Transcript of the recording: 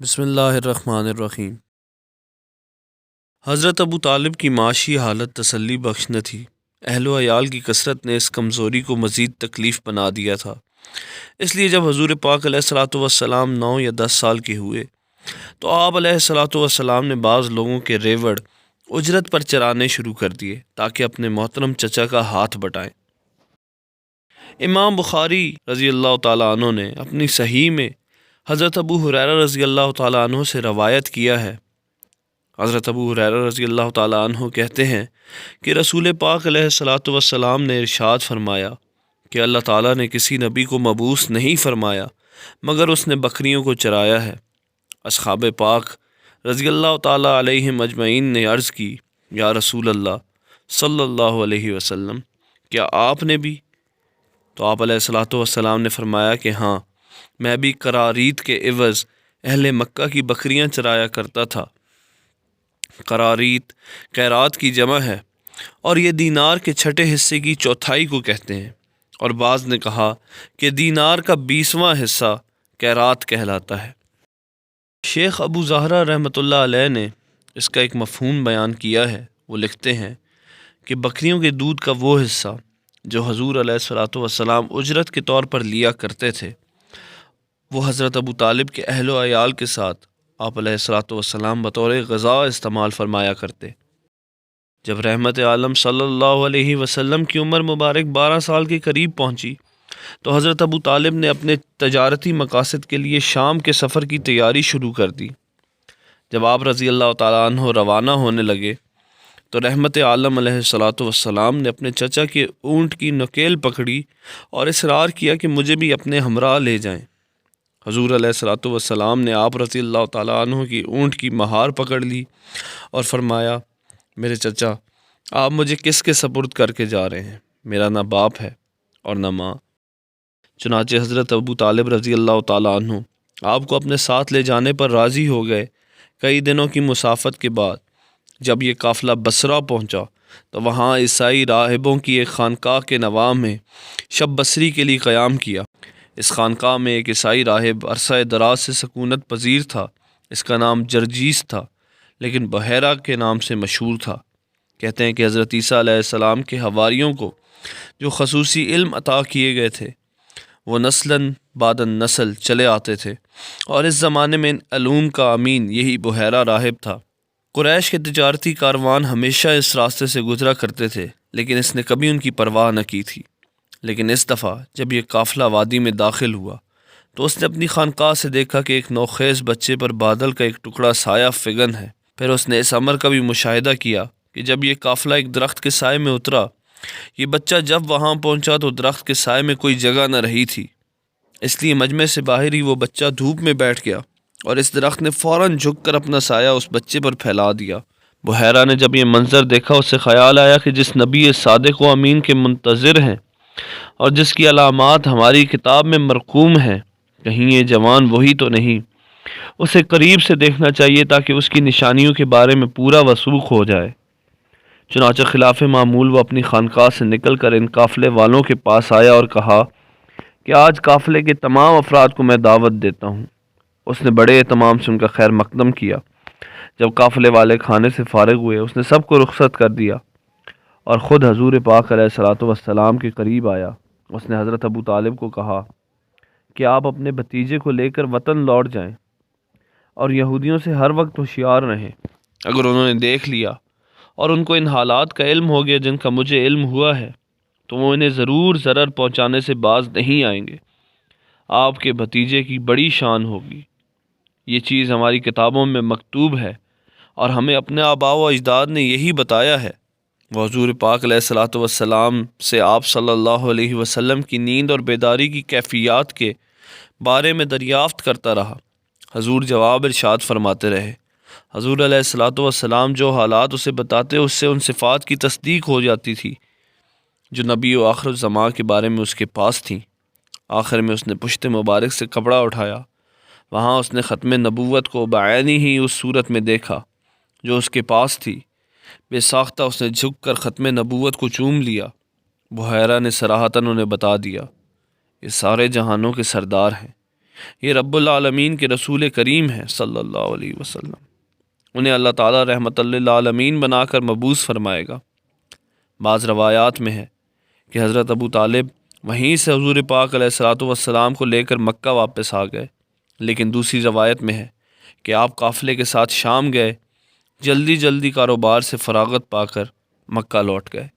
بسم اللہ الرحمن الرحیم۔ حضرت ابو طالب کی معاشی حالت تسلی بخش نہ تھی۔ اہل و عیال کی کثرت نے اس کمزوری کو مزید تکلیف بنا دیا تھا۔ اس لیے جب حضور پاک علیہ الصلاۃ والسلام 9 یا 10 سال کے ہوئے تو آپ علیہ الصلاۃ والسلام نے بعض لوگوں کے ریوڑ اجرت پر چرانے شروع کر دیے تاکہ اپنے محترم چچا کا ہاتھ بٹائیں۔ امام بخاری رضی اللہ تعالیٰ عنہ نے اپنی صحیح میں حضرت ابو ہریرہ رضی اللہ تعالیٰ عنہ سے روایت کیا ہے۔ حضرت ابو ہریرہ رضی اللہ تعالیٰ عنہ کہتے ہیں کہ رسول پاک علیہ الصلاۃ والسلام نے ارشاد فرمایا کہ اللہ تعالیٰ نے کسی نبی کو مبعوث نہیں فرمایا مگر اس نے بکریوں کو چرایا ہے۔ اصحاب پاک رضی اللہ تعالیٰ علیہم اجمعین نے عرض کی، یا رسول اللہ صلی اللہ علیہ وسلم، کیا آپ نے بھی؟ تو آپ علیہ الصلاۃ والسلام نے فرمایا کہ ہاں، میں بھی قراریت کے عوض اہل مکہ کی بکریاں چرایا کرتا تھا۔ قراریت قیرات کی جمع ہے اور یہ دینار کے چھٹے حصے کی چوتھائی کو کہتے ہیں، اور بعض نے کہا کہ دینار کا 20واں حصہ قیرات کہلاتا ہے۔ شیخ ابو زہرہ رحمۃ اللہ علیہ نے اس کا ایک مفہوم بیان کیا ہے۔ وہ لکھتے ہیں کہ بکریوں کے دودھ کا وہ حصہ جو حضور علیہ الصلاۃ والسلام اجرت کے طور پر لیا کرتے تھے، وہ حضرت ابو طالب کے اہل و عیال کے ساتھ آپ علیہ الصلاۃ والسلام بطور غذا استعمال فرمایا کرتے۔ جب رحمت عالم صلی اللہ علیہ وسلم کی عمر مبارک 12 سال کے قریب پہنچی تو حضرت ابو طالب نے اپنے تجارتی مقاصد کے لیے شام کے سفر کی تیاری شروع کر دی۔ جب آپ رضی اللہ تعالیٰ عنہ روانہ ہونے لگے تو رحمت عالم علیہ الصلاۃ والسلام نے اپنے چچا کے اونٹ کی نکیل پکڑی اور اصرار کیا کہ مجھے بھی اپنے ہمراہ لے جائیں۔ حضور علیہ الصلاۃ والسلام نے آپ رضی اللہ تعالیٰ عنہ کی اونٹ کی مہار پکڑ لی اور فرمایا، میرے چچا، آپ مجھے کس کے سپرد کر کے جا رہے ہیں؟ میرا نہ باپ ہے اور نہ ماں۔ چنانچہ حضرت ابو طالب رضی اللہ تعالیٰ عنہ آپ کو اپنے ساتھ لے جانے پر راضی ہو گئے۔ کئی دنوں کی مسافت کے بعد جب یہ قافلہ بصرہ پہنچا تو وہاں عیسائی راہبوں کی ایک خانقاہ کے نواح میں شب بصری کے لیے قیام کیا۔ اس خانقاہ میں ایک عیسائی راہب عرصہ دراز سے سکونت پذیر تھا۔ اس کا نام جرجیس تھا لیکن بحیرہ کے نام سے مشہور تھا۔ کہتے ہیں کہ حضرت عیسیٰ علیہ السلام کے حواریوں کو جو خصوصی علم عطا کیے گئے تھے وہ نسلاً بعد نسل چلے آتے تھے، اور اس زمانے میں ان علوم کا امین یہی بحیرہ راہب تھا۔ قریش کے تجارتی کاروان ہمیشہ اس راستے سے گزرا کرتے تھے لیکن اس نے کبھی ان کی پرواہ نہ کی تھی۔ لیکن اس دفعہ جب یہ قافلہ وادی میں داخل ہوا تو اس نے اپنی خانقاہ سے دیکھا کہ ایک نوخیز بچے پر بادل کا ایک ٹکڑا سایہ فگن ہے۔ پھر اس نے اس امر کا بھی مشاہدہ کیا کہ جب یہ قافلہ ایک درخت کے سائے میں اترا، یہ بچہ جب وہاں پہنچا تو درخت کے سائے میں کوئی جگہ نہ رہی تھی، اس لیے مجمع سے باہر ہی وہ بچہ دھوپ میں بیٹھ گیا اور اس درخت نے فوراً جھک کر اپنا سایہ اس بچے پر پھیلا دیا۔ بحیرہ نے جب یہ منظر دیکھا، اسے خیال آیا کہ جس نبی صادق و امین کے منتظر ہیں اور جس کی علامات ہماری کتاب میں مرقوم ہیں، کہیں یہ جوان وہی تو نہیں؟ اسے قریب سے دیکھنا چاہیے تاکہ اس کی نشانیوں کے بارے میں پورا وثوق ہو جائے۔ چنانچہ خلاف معمول وہ اپنی خانقاہ سے نکل کر ان قافلے والوں کے پاس آیا اور کہا کہ آج قافلے کے تمام افراد کو میں دعوت دیتا ہوں۔ اس نے بڑے اہتمام سے ان کا خیر مقدم کیا۔ جب قافلے والے کھانے سے فارغ ہوئے، اس نے سب کو رخصت کر دیا اور خود حضور پاک علیہ الصلاۃ والسلام کے قریب آیا۔ اس نے حضرت ابو طالب کو کہا کہ آپ اپنے بھتیجے کو لے کر وطن لوٹ جائیں اور یہودیوں سے ہر وقت ہوشیار رہیں۔ اگر انہوں نے دیکھ لیا اور ان کو ان حالات کا علم ہو گیا جن کا مجھے علم ہوا ہے تو وہ انہیں ضرور ضرر پہنچانے سے باز نہیں آئیں گے۔ آپ کے بھتیجے کی بڑی شان ہوگی۔ یہ چیز ہماری کتابوں میں مکتوب ہے اور ہمیں اپنے آباء و اجداد نے یہی بتایا ہے۔ وہ حضور پاک علیہ الصلاۃ والسلام سے آپ صلی اللہ علیہ وسلم کی نیند اور بیداری کی کیفیات کے بارے میں دریافت کرتا رہا۔ حضور جواب ارشاد فرماتے رہے۔ حضور علیہ الصلاۃ والسلام جو حالات اسے بتاتے اس سے ان صفات کی تصدیق ہو جاتی تھی جو نبی و آخر الزمان کے بارے میں اس کے پاس تھیں۔ آخر میں اس نے پشت مبارک سے کپڑا اٹھایا۔ وہاں اس نے ختم نبوت کو بعینی ہی اس صورت میں دیکھا جو اس کے پاس تھی۔ بے ساختہ اس نے جھک کر ختم نبوت کو چوم لیا۔ بحیرہ نے صراحتاً انہیں بتا دیا، یہ سارے جہانوں کے سردار ہیں، یہ رب العالمین کے رسول کریم ہیں صلی اللہ علیہ وسلم، انہیں اللہ تعالیٰ رحمت للعالمین بنا کر مبعوث فرمائے گا۔ بعض روایات میں ہے کہ حضرت ابو طالب وہیں سے حضور پاک علیہ الصلوۃ والسلام کو لے کر مکہ واپس آ گئے، لیکن دوسری روایت میں ہے کہ آپ قافلے کے ساتھ شام گئے، جلدی کاروبار سے فراغت پا کر مکہ لوٹ گئے۔